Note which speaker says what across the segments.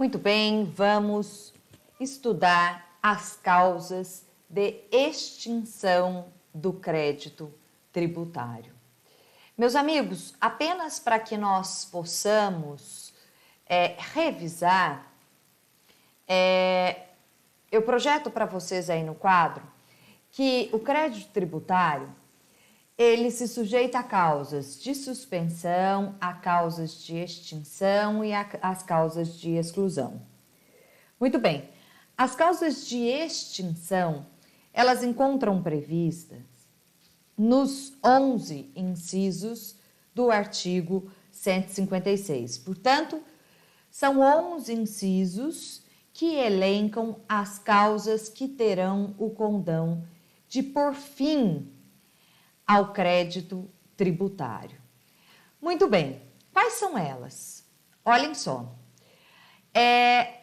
Speaker 1: Muito bem, vamos estudar as causas de extinção do crédito tributário. Meus amigos, apenas para que nós possamos revisar, eu projeto para vocês aí no quadro que o crédito tributário ele se sujeita a causas de suspensão, a causas de extinção e às causas de exclusão. Muito bem, as causas de extinção, elas encontram previstas nos 11 incisos do artigo 156. Portanto, são 11 incisos que elencam as causas que terão o condão de pôr fim ao crédito tributário. Muito bem, quais são elas? Olhem só.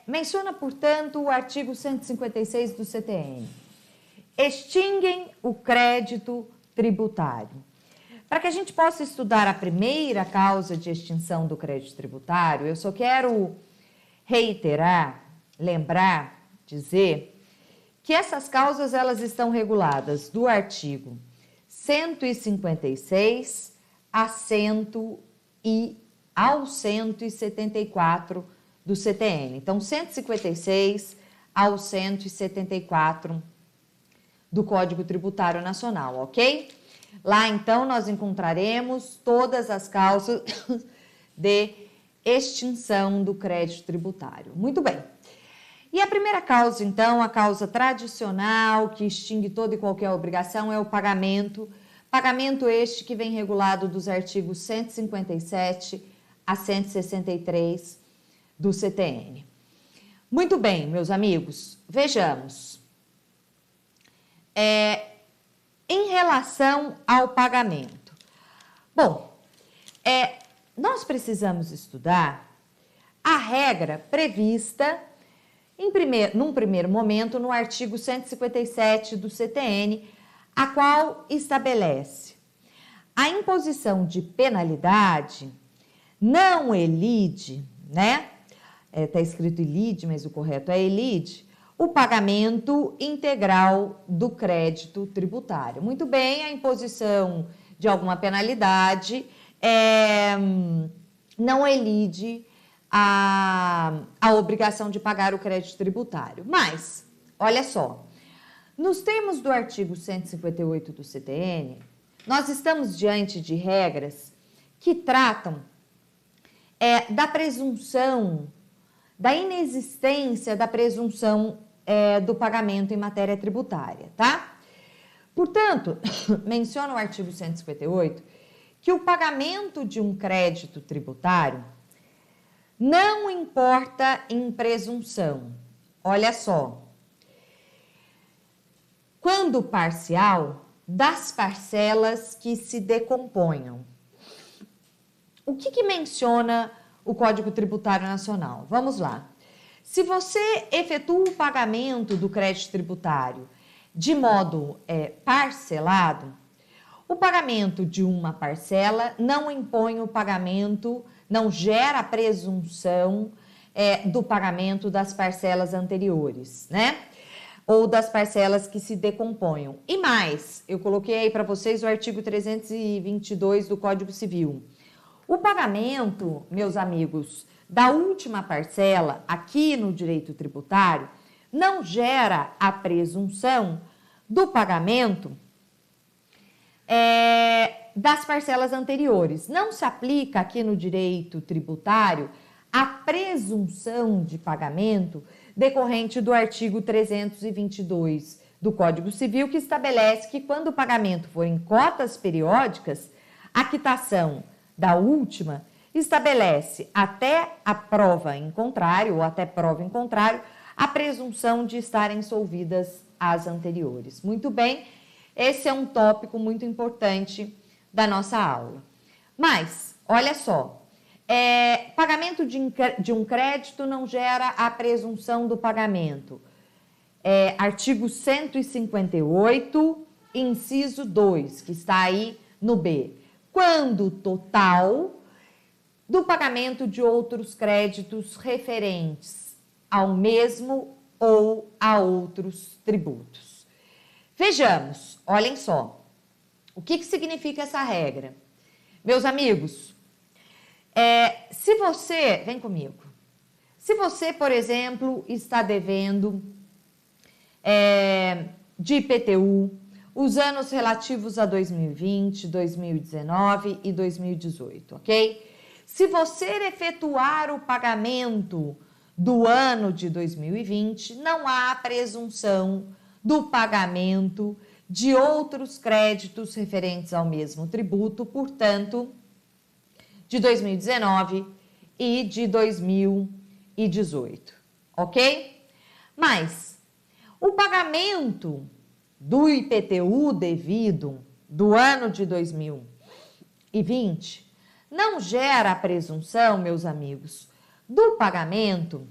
Speaker 1: Menciona, portanto, o artigo 156 do CTN. Extinguem o crédito tributário. Para que a gente possa estudar a primeira causa de extinção do crédito tributário, eu só quero reiterar, lembrar, dizer que essas causas elas estão reguladas do artigo 156 ao 174 do CTN. Então, 156 ao 174 do Código Tributário Nacional, ok? Lá, então, nós encontraremos todas as causas de extinção do crédito tributário. Muito bem. E a primeira causa, então, a causa tradicional que extingue toda e qualquer obrigação é o pagamento. Pagamento este que vem regulado dos artigos 157 a 163 do CTN. Muito bem, meus amigos, vejamos. Em relação ao pagamento. Bom, nós precisamos estudar a regra prevista num primeiro momento, no artigo 157 do CTN, a qual estabelece a imposição de penalidade não elide, né? Está escrito ilide, mas o correto é elide, o pagamento integral do crédito tributário. Muito bem, a imposição de alguma penalidade não elide a obrigação de pagar o crédito tributário. Mas, olha só, nos termos do artigo 158 do CTN, nós estamos diante de regras que tratam da presunção, da inexistência da presunção do pagamento em matéria tributária, tá? Portanto, menciona o artigo 158 que o pagamento de um crédito tributário não importa em presunção. Olha só. Quando parcial, das parcelas que se decomponham. O que menciona o Código Tributário Nacional? Vamos lá. Se você efetua o pagamento do crédito tributário de modo parcelado, o pagamento de uma parcela não impõe o pagamento, não gera a presunção do pagamento das parcelas anteriores, né? Ou das parcelas que se decomponham. E mais, eu coloquei aí para vocês o artigo 322 do Código Civil. O pagamento, meus amigos, da última parcela, aqui no direito tributário, não gera a presunção do pagamento das parcelas anteriores. Não se aplica aqui no direito tributário a presunção de pagamento decorrente do artigo 322 do Código Civil, que estabelece que quando o pagamento for em cotas periódicas, a quitação da última estabelece até a prova em contrário, ou até prova em contrário, a presunção de estarem solvidas as anteriores. Muito bem, esse é um tópico muito importante da nossa aula. Mas, olha só, pagamento de um crédito não gera a presunção do pagamento. Artigo 158, inciso 2, que está aí no B. Quando total do pagamento de outros créditos referentes ao mesmo ou a outros tributos. Vejamos, olhem só, o que significa essa regra? Meus amigos, se você, vem comigo, se você, por exemplo, está devendo de IPTU os anos relativos a 2020, 2019 e 2018, ok? Se você efetuar o pagamento do ano de 2020, não há presunção do pagamento de outros créditos referentes ao mesmo tributo, portanto, de 2019 e de 2018, ok? Mas o pagamento do IPTU devido do ano de 2020 não gera a presunção, meus amigos, do pagamento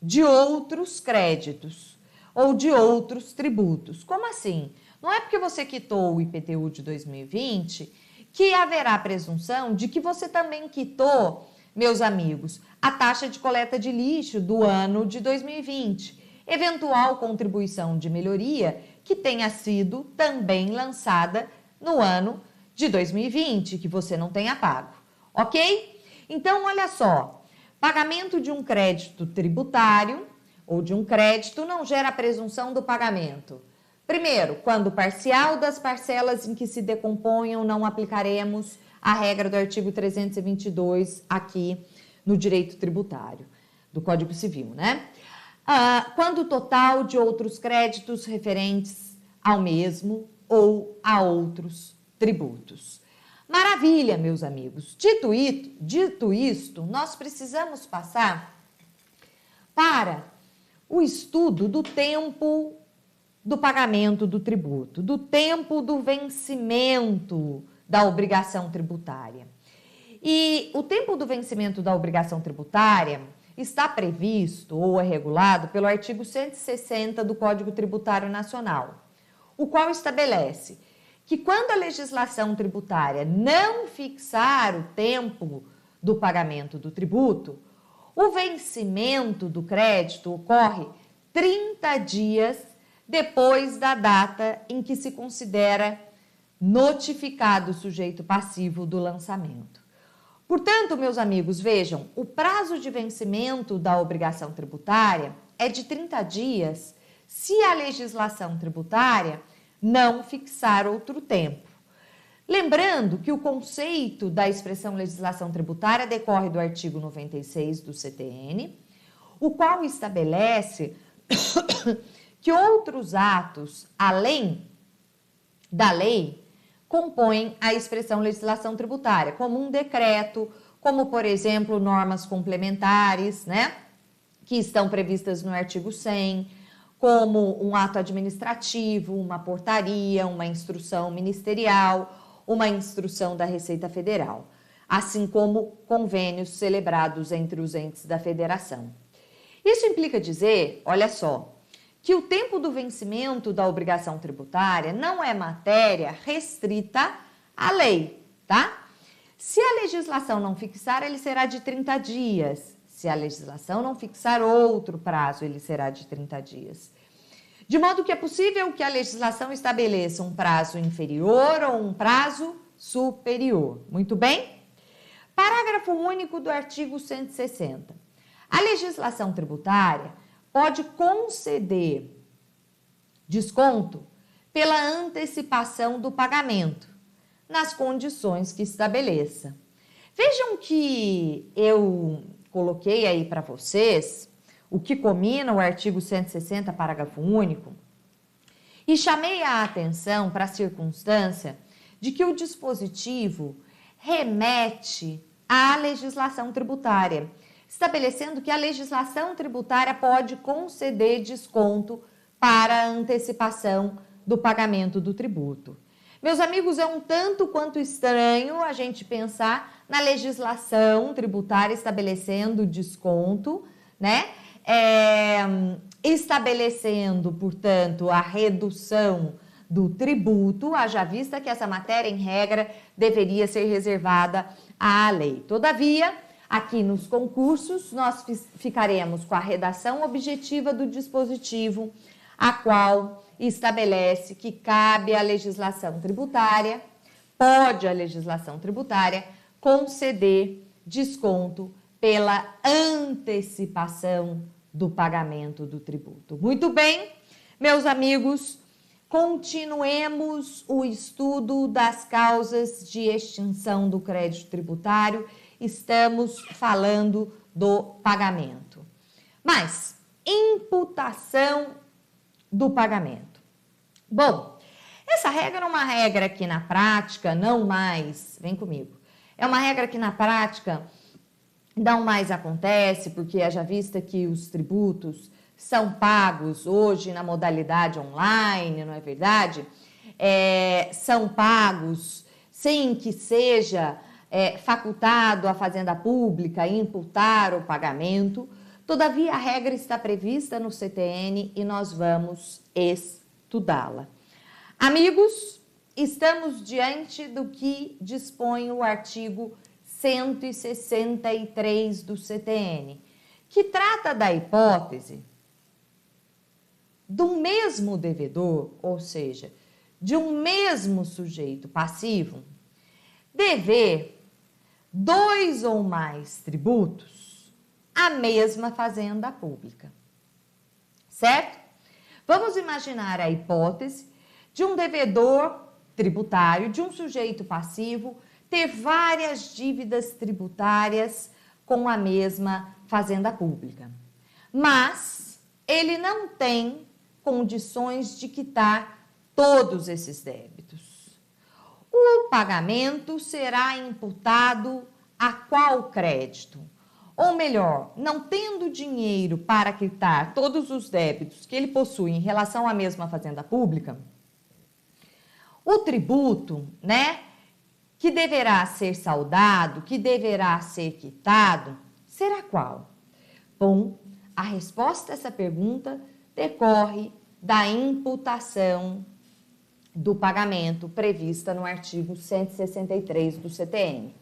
Speaker 1: de outros créditos ou de outros tributos. Como assim? Não é porque você quitou o IPTU de 2020 que haverá presunção de que você também quitou, meus amigos, a taxa de coleta de lixo do ano de 2020, eventual contribuição de melhoria que tenha sido também lançada no ano de 2020, que você não tenha pago, ok? Então, olha só, pagamento de um crédito tributário ou de um crédito não gera presunção do pagamento. Primeiro, quando parcial das parcelas em que se decomponham, não aplicaremos a regra do artigo 322 aqui no direito tributário do Código Civil, né? Quando o total de outros créditos referentes ao mesmo ou a outros tributos. Maravilha, meus amigos. Dito isto, nós precisamos passar para o estudo do tempo do pagamento do tributo, do tempo do vencimento da obrigação tributária. E o tempo do vencimento da obrigação tributária está previsto ou é regulado pelo artigo 160 do Código Tributário Nacional, o qual estabelece que quando a legislação tributária não fixar o tempo do pagamento do tributo, o vencimento do crédito ocorre 30 dias depois da data em que se considera notificado o sujeito passivo do lançamento. Portanto, meus amigos, vejam, o prazo de vencimento da obrigação tributária é de 30 dias se a legislação tributária não fixar outro tempo. Lembrando que o conceito da expressão legislação tributária decorre do artigo 96 do CTN, o qual estabelece que outros atos, além da lei, compõem a expressão legislação tributária, como um decreto, como, por exemplo, normas complementares, né, que estão previstas no artigo 100, como um ato administrativo, uma portaria, uma instrução ministerial, uma instrução da Receita Federal, assim como convênios celebrados entre os entes da federação. Isso implica dizer, olha só, que o tempo do vencimento da obrigação tributária não é matéria restrita à lei, tá? Se a legislação não fixar, ele será de 30 dias. Se a legislação não fixar outro prazo, ele será de 30 dias. De modo que é possível que a legislação estabeleça um prazo inferior ou um prazo superior. Muito bem? Parágrafo único do artigo 160. A legislação tributária pode conceder desconto pela antecipação do pagamento, nas condições que estabeleça. Vejam que eu coloquei aí para vocês o que comina o artigo 160, parágrafo único, e chamei a atenção para a circunstância de que o dispositivo remete à legislação tributária, estabelecendo que a legislação tributária pode conceder desconto para a antecipação do pagamento do tributo. Meus amigos, é um tanto quanto estranho a gente pensar na legislação tributária estabelecendo desconto, né? Estabelecendo, portanto, a redução do tributo, haja vista que essa matéria, em regra, deveria ser reservada à lei. Todavia, Aqui nos concursos, nós ficaremos com a redação objetiva do dispositivo, a qual estabelece que cabe à legislação tributária, pode a legislação tributária conceder desconto pela antecipação do pagamento do tributo. Muito bem, meus amigos, continuemos o estudo das causas de extinção do crédito tributário. Estamos falando do pagamento. Mas, imputação do pagamento. Bom, essa regra é uma regra que na prática não mais, vem comigo, é uma regra que na prática não mais acontece, porque haja vista que os tributos são pagos hoje na modalidade online, não é verdade? São pagos sem que seja facultado à Fazenda Pública imputar o pagamento. Todavia, a regra está prevista no CTN e nós vamos estudá-la. Amigos, estamos diante do que dispõe o artigo 163 do CTN, que trata da hipótese do mesmo devedor, ou seja, de um mesmo sujeito passivo, dever 2 ou mais tributos à mesma fazenda pública, certo? Vamos imaginar a hipótese de um devedor tributário, de um sujeito passivo, ter várias dívidas tributárias com a mesma fazenda pública, mas ele não tem condições de quitar todos esses débitos. O pagamento será imputado a qual crédito? Ou melhor, não tendo dinheiro para quitar todos os débitos que ele possui em relação à mesma fazenda pública, o tributo, que deverá ser saldado, que deverá ser quitado, será qual? Bom, a resposta a essa pergunta decorre da imputação do pagamento prevista no artigo 163 do CTN.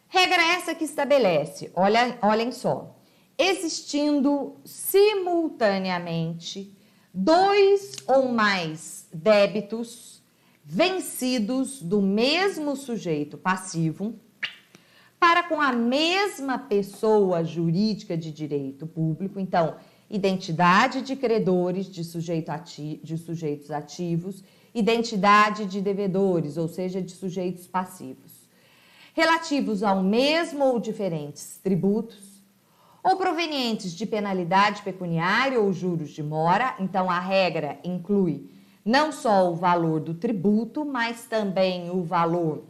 Speaker 1: Regra essa que estabelece, olhem só, existindo simultaneamente 2 ou mais débitos vencidos do mesmo sujeito passivo para com a mesma pessoa jurídica de direito público, então, identidade de credores de sujeitos ativos, identidade de devedores, ou seja, de sujeitos passivos, relativos ao mesmo ou diferentes tributos, ou provenientes de penalidade pecuniária ou juros de mora. Então, a regra inclui não só o valor do tributo, mas também o valor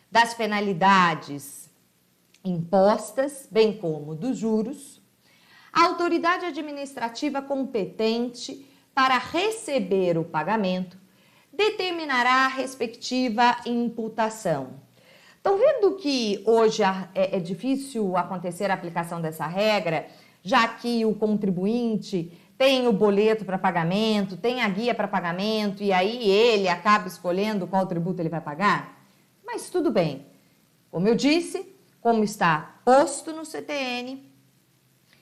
Speaker 1: das penalidades impostas, bem como dos juros. A autoridade administrativa competente para receber o pagamento determinará a respectiva imputação. Estão vendo que hoje é difícil acontecer a aplicação dessa regra, já que o contribuinte tem o boleto para pagamento, tem a guia para pagamento e aí ele acaba escolhendo qual tributo ele vai pagar? Mas tudo bem. Como eu disse, como está posto no CTN,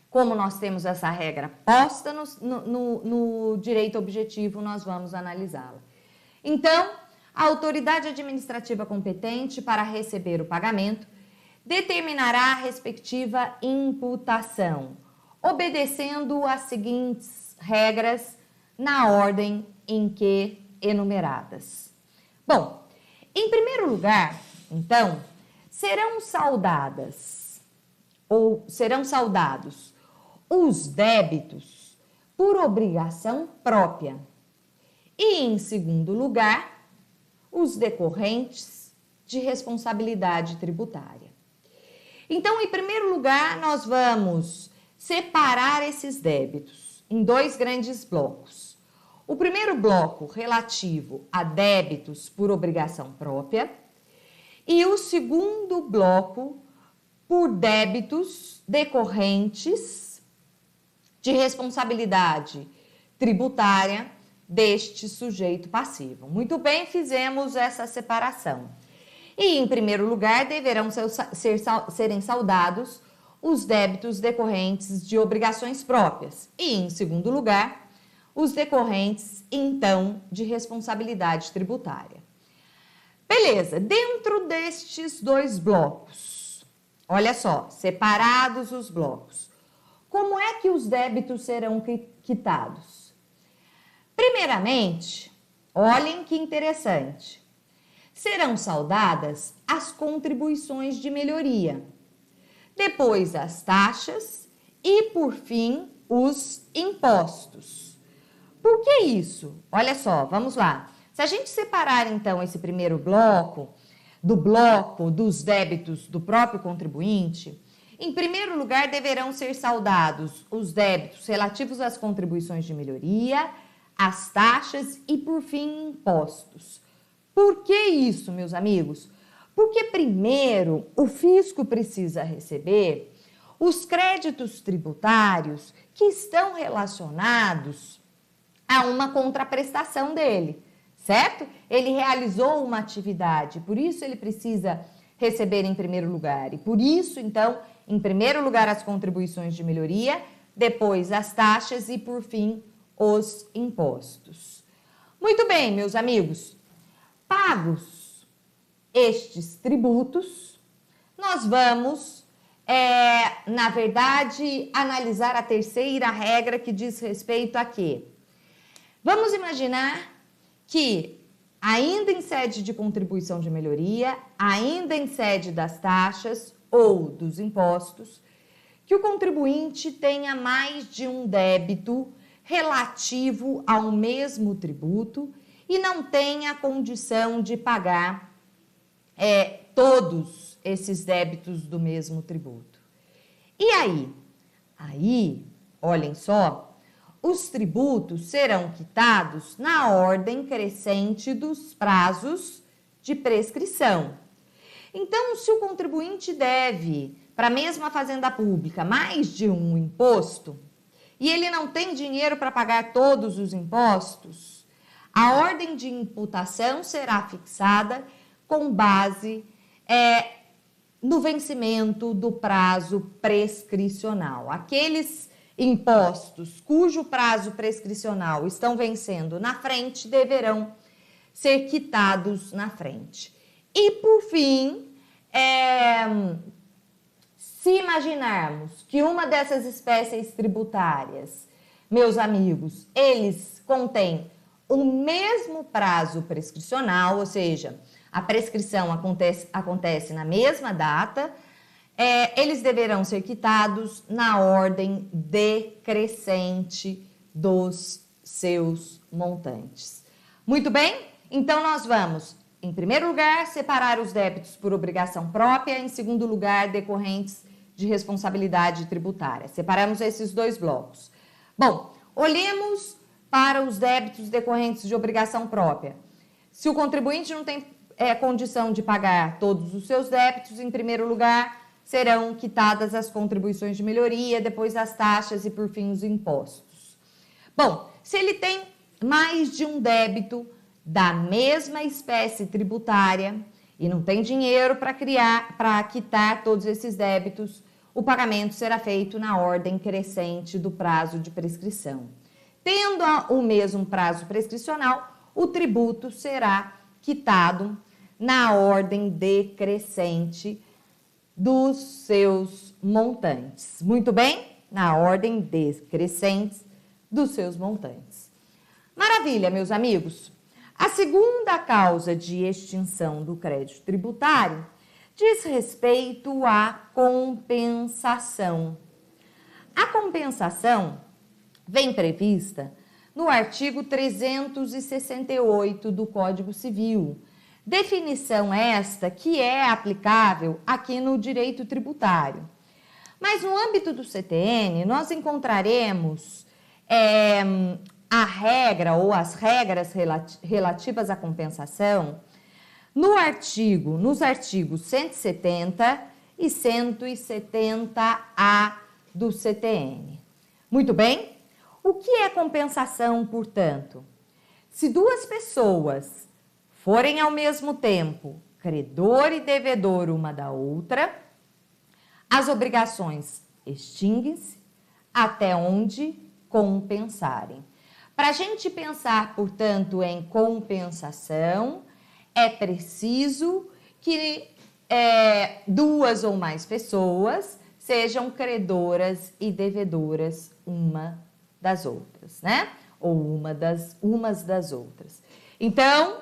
Speaker 1: como nós temos essa regra posta no direito objetivo, nós vamos analisá-la. Então, a autoridade administrativa competente para receber o pagamento determinará a respectiva imputação, obedecendo as seguintes regras na ordem em que enumeradas. Bom, em primeiro lugar, então, serão saudados os débitos por obrigação própria e, em segundo lugar, os decorrentes de responsabilidade tributária. Então, em primeiro lugar, nós vamos separar esses débitos em 2 grandes blocos. O primeiro bloco relativo a débitos por obrigação própria e o segundo bloco por débitos decorrentes de responsabilidade tributária deste sujeito passivo. Muito bem, fizemos essa separação. E, em primeiro lugar, deverão serem saldados os débitos decorrentes de obrigações próprias. E, em segundo lugar, os decorrentes, então, de responsabilidade tributária. Beleza, dentro destes dois blocos, olha só, separados os blocos, como é que os débitos serão quitados? Primeiramente, olhem que interessante, serão saldadas as contribuições de melhoria, depois as taxas e, por fim, os impostos. Por que isso? Olha só, vamos lá. Se a gente separar, então, esse primeiro bloco dos débitos do próprio contribuinte, em primeiro lugar, deverão ser saldados os débitos relativos às contribuições de melhoria, as taxas e, por fim, impostos. Por que isso, meus amigos? Porque, primeiro, o fisco precisa receber os créditos tributários que estão relacionados a uma contraprestação dele, certo? Ele realizou uma atividade, por isso ele precisa receber em primeiro lugar. E por isso, então, em primeiro lugar, as contribuições de melhoria, depois as taxas e, por fim, os impostos. Muito bem, meus amigos, pagos estes tributos, nós vamos, na verdade, analisar a terceira regra que diz respeito a quê? Vamos imaginar que, ainda em sede de contribuição de melhoria, ainda em sede das taxas ou dos impostos, que o contribuinte tenha mais de um débito relativo ao mesmo tributo e não tenha condição de pagar todos esses débitos do mesmo tributo. E aí? Aí, olhem só, os tributos serão quitados na ordem crescente dos prazos de prescrição. Então, se o contribuinte deve para a mesma fazenda pública mais de um imposto e ele não tem dinheiro para pagar todos os impostos, a ordem de imputação será fixada com base no vencimento do prazo prescricional. Aqueles impostos cujo prazo prescricional estão vencendo na frente deverão ser quitados na frente. E, por fim, se imaginarmos que uma dessas espécies tributárias, meus amigos, eles contêm o mesmo prazo prescricional, ou seja, a prescrição acontece na mesma data, eles deverão ser quitados na ordem decrescente dos seus montantes. Muito bem? Então, nós vamos, em primeiro lugar, separar os débitos por obrigação própria, em segundo lugar, decorrentes de responsabilidade tributária. Separamos esses dois blocos. Bom, olhemos para os débitos decorrentes de obrigação própria. Se o contribuinte não tem condição de pagar todos os seus débitos, em primeiro lugar, serão quitadas as contribuições de melhoria, depois as taxas e, por fim, os impostos. Bom, se ele tem mais de um débito da mesma espécie tributária e não tem dinheiro para quitar todos esses débitos, o pagamento será feito na ordem crescente do prazo de prescrição. Tendo o mesmo prazo prescricional, o tributo será quitado na ordem decrescente dos seus montantes. Muito bem? Na ordem decrescente dos seus montantes. Maravilha, meus amigos. A segunda causa de extinção do crédito tributário diz respeito à compensação. A compensação vem prevista no artigo 368 do Código Civil. Definição esta que é aplicável aqui no direito tributário. Mas no âmbito do CTN, nós encontraremos a regra ou as regras relativas à compensação nos artigos 170 e 170A do CTN. Muito bem? O que é compensação, portanto? Se duas pessoas forem ao mesmo tempo credor e devedor uma da outra, as obrigações extinguem-se até onde compensarem. Para a gente pensar, portanto, em compensação, é preciso que duas ou mais pessoas sejam credoras e devedoras uma das outras, né? Ou umas das outras. Então,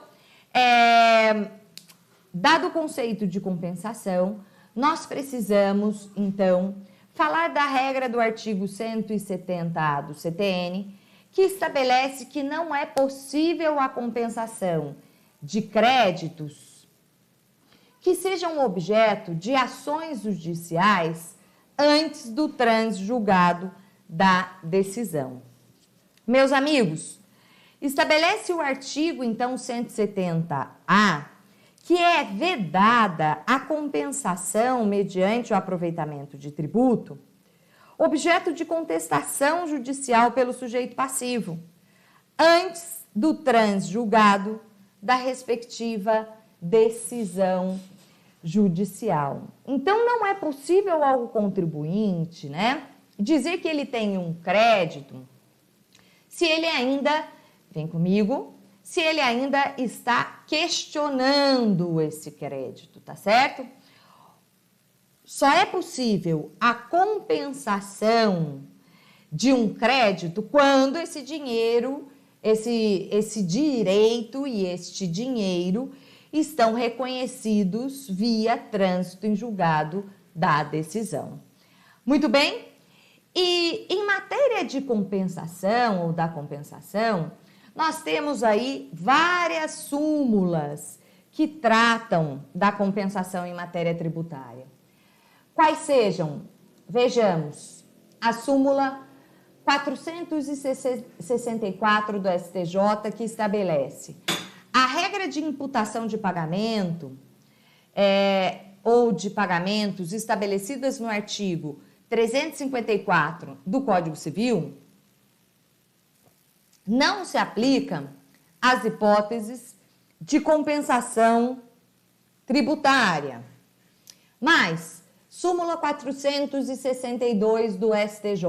Speaker 1: dado o conceito de compensação, nós precisamos, então, falar da regra do artigo 170A do CTN, que estabelece que não é possível a compensação de créditos que sejam objeto de ações judiciais antes do trânsito julgado da decisão. Meus amigos, estabelece o artigo, então, 170A, que é vedada a compensação mediante o aproveitamento de tributo, objeto de contestação judicial pelo sujeito passivo, antes do trânsito julgado da respectiva decisão judicial. Então, não é possível ao contribuinte, né, dizer que ele tem um crédito se ele ainda, vem comigo, se ele ainda está questionando esse crédito, tá certo? Só é possível a compensação de um crédito quando esse dinheiro, esse direito e este dinheiro estão reconhecidos via trânsito em julgado da decisão. Muito bem? E em matéria de compensação ou da compensação, nós temos aí várias súmulas que tratam da compensação em matéria tributária. Quais sejam? Vejamos, a súmula 464 do STJ, que estabelece a regra de imputação de pagamento ou de pagamentos estabelecidas no artigo 354 do Código Civil, não se aplica às hipóteses de compensação tributária. Mas, súmula 462 do STJ,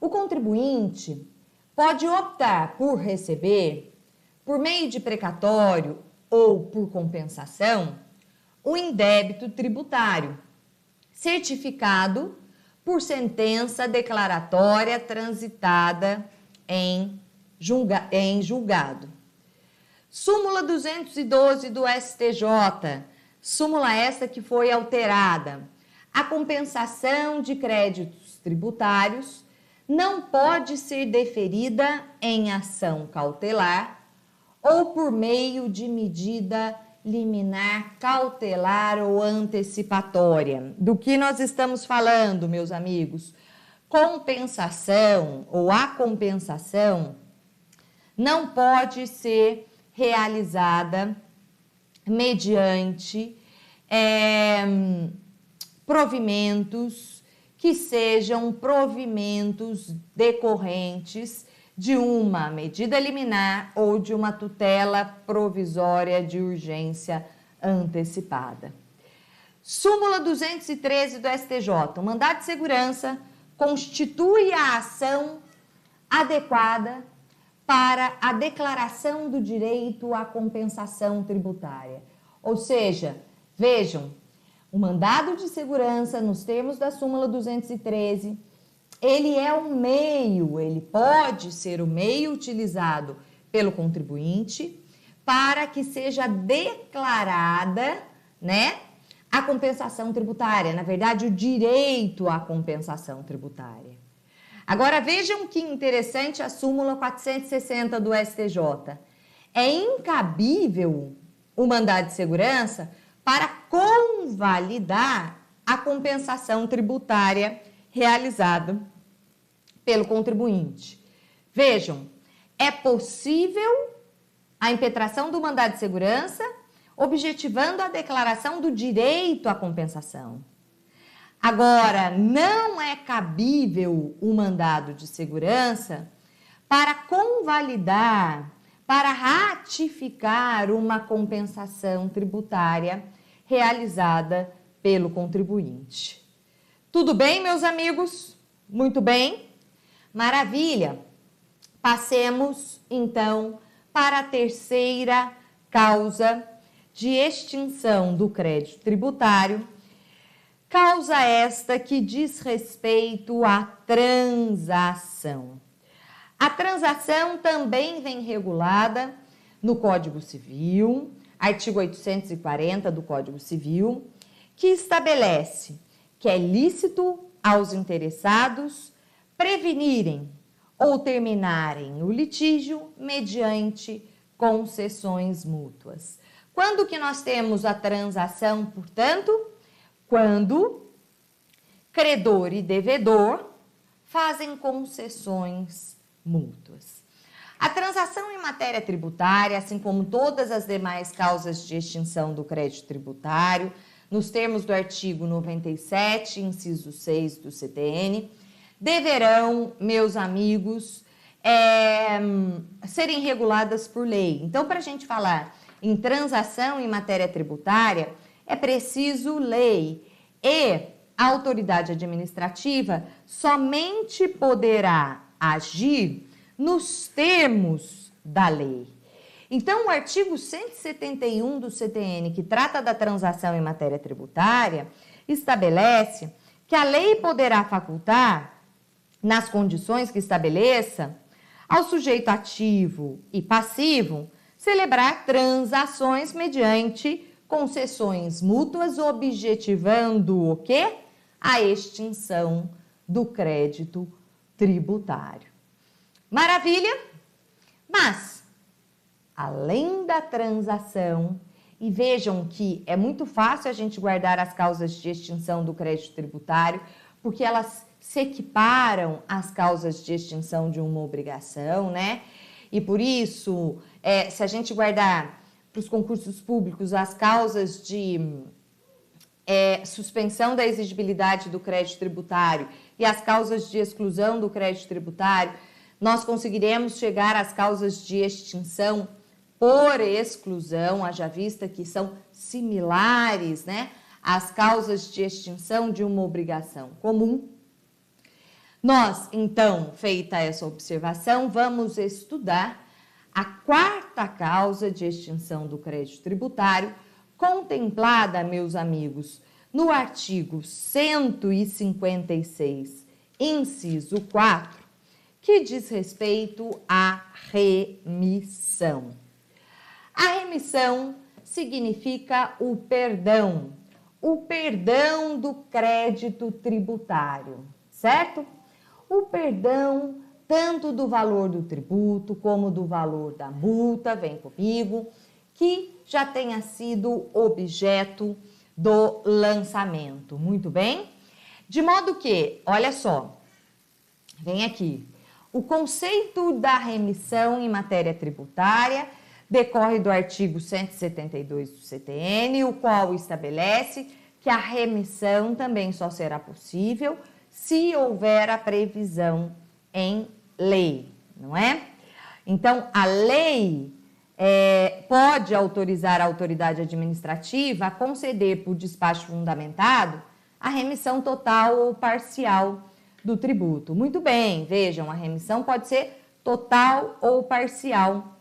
Speaker 1: o contribuinte pode optar por receber, por meio de precatório ou por compensação, um indébito tributário, certificado por sentença declaratória transitada em julgado. Súmula 212 do STJ, súmula esta que foi alterada. A compensação de créditos tributários não pode ser deferida em ação cautelar ou por meio de medida liminar cautelar ou antecipatória. Do que nós estamos falando, meus amigos? Compensação ou a compensação não pode ser realizada mediante provimentos que sejam provimentos decorrentes de uma medida liminar ou de uma tutela provisória de urgência antecipada. Súmula 213 do STJ. O mandado de segurança constitui a ação adequada para a declaração do direito à compensação tributária. Ou seja, vejam, o mandado de segurança, nos termos da súmula 213, ele é um meio, ele pode ser o meio utilizado pelo contribuinte para que seja declarada, né, a compensação tributária, na verdade, o direito à compensação tributária. Agora, vejam que interessante a súmula 460 do STJ. É incabível o mandado de segurança para convalidar a compensação tributária realizada pelo contribuinte. Vejam, é possível a impetração do mandado de segurança objetivando a declaração do direito à compensação. Agora, não é cabível o mandado de segurança para convalidar, para ratificar uma compensação tributária realizada pelo contribuinte. Tudo bem, meus amigos? Muito bem? Maravilha! Passemos, então, para a terceira causa de extinção do crédito tributário, causa esta que diz respeito à transação. A transação também vem regulada no Código Civil, artigo 840 do Código Civil, que estabelece que é lícito aos interessados prevenirem ou terminarem o litígio mediante concessões mútuas. Quando que nós temos a transação, portanto? Quando credor e devedor fazem concessões mútuas. A transação em matéria tributária, assim como todas as demais causas de extinção do crédito tributário, nos termos do artigo 97, inciso 6 do CTN, deverão, meus amigos, serem reguladas por lei. Então, para a gente falar em transação em matéria tributária, é preciso lei e a autoridade administrativa somente poderá agir nos termos da lei. Então, o artigo 171 do CTN, que trata da transação em matéria tributária, estabelece que a lei poderá facultar, nas condições que estabeleça, ao sujeito ativo e passivo, celebrar transações mediante concessões mútuas, objetivando o quê? A extinção do crédito tributário. Maravilha? Mas, além da transação, e vejam que é muito fácil a gente guardar as causas de extinção do crédito tributário, porque elas se equiparam às causas de extinção de uma obrigação, né? E por isso, se a gente guardar para os concursos públicos as causas de suspensão da exigibilidade do crédito tributário e as causas de exclusão do crédito tributário, nós conseguiremos chegar às causas de extinção por exclusão, haja vista que são similares, né, às causas de extinção de uma obrigação comum. Nós, então, feita essa observação, vamos estudar a quarta causa de extinção do crédito tributário, contemplada, meus amigos, no artigo 156, inciso 4, que diz respeito à remissão. A remissão significa o perdão do crédito tributário, certo? O perdão tanto do valor do tributo como do valor da multa, vem comigo, que já tenha sido objeto do lançamento. Muito bem? De modo que, olha só, vem aqui, o conceito da remissão em matéria tributária decorre do artigo 172 do CTN, o qual estabelece que a remissão também só será possível se houver a previsão em lei, não é? Então, a lei pode autorizar a autoridade administrativa a conceder por despacho fundamentado a remissão total ou parcial do tributo. Muito bem, vejam, a remissão pode ser total ou parcial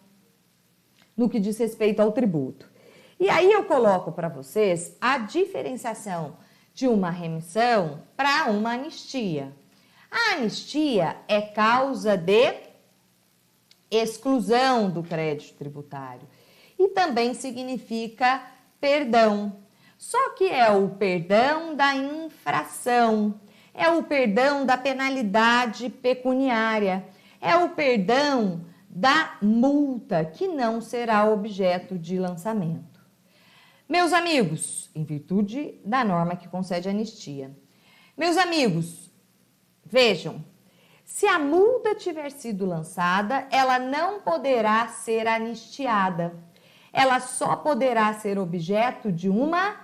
Speaker 1: no que diz respeito ao tributo. E aí eu coloco para vocês a diferenciação de uma remissão para uma anistia. A anistia é causa de exclusão do crédito tributário e também significa perdão. Só que é o perdão da infração, é o perdão da penalidade pecuniária, é o perdão da multa que não será objeto de lançamento. Meus amigos, em virtude da norma que concede anistia, meus amigos, vejam, se a multa tiver sido lançada, ela não poderá ser anistiada. Ela só poderá ser objeto de uma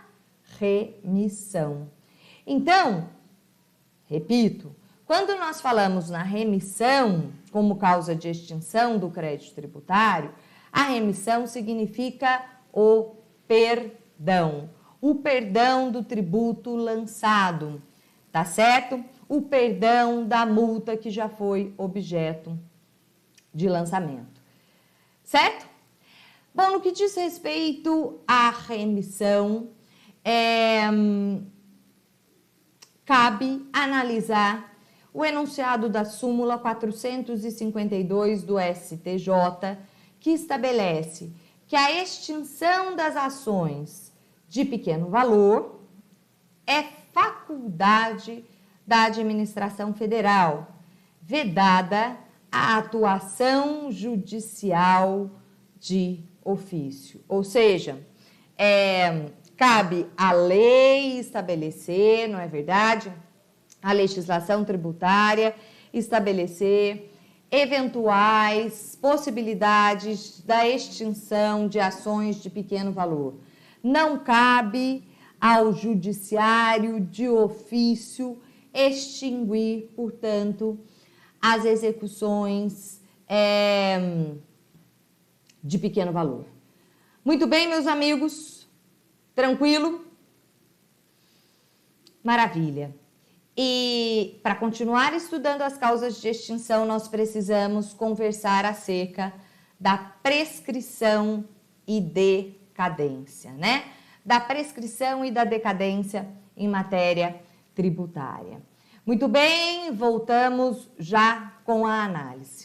Speaker 1: remissão. Então, repito, quando nós falamos na remissão como causa de extinção do crédito tributário, A remissão significa o perdão do tributo lançado, tá certo? O perdão da multa que já foi objeto de lançamento, certo? Bom, no que diz respeito à remissão, cabe analisar o enunciado da súmula 452 do STJ, que estabelece que a extinção das ações de pequeno valor é faculdade da administração federal, vedada a atuação judicial de ofício. Ou seja, cabe à lei estabelecer, não é verdade? A legislação tributária estabelecer eventuais possibilidades da extinção de ações de pequeno valor. Não cabe ao judiciário de ofício extinguir, portanto, as execuções de pequeno valor. Muito bem, meus amigos, tranquilo? Maravilha. E para continuar estudando as causas de extinção, nós precisamos conversar acerca da prescrição e decadência, né? Da prescrição e da decadência em matéria tributária. Muito bem, voltamos já com a análise.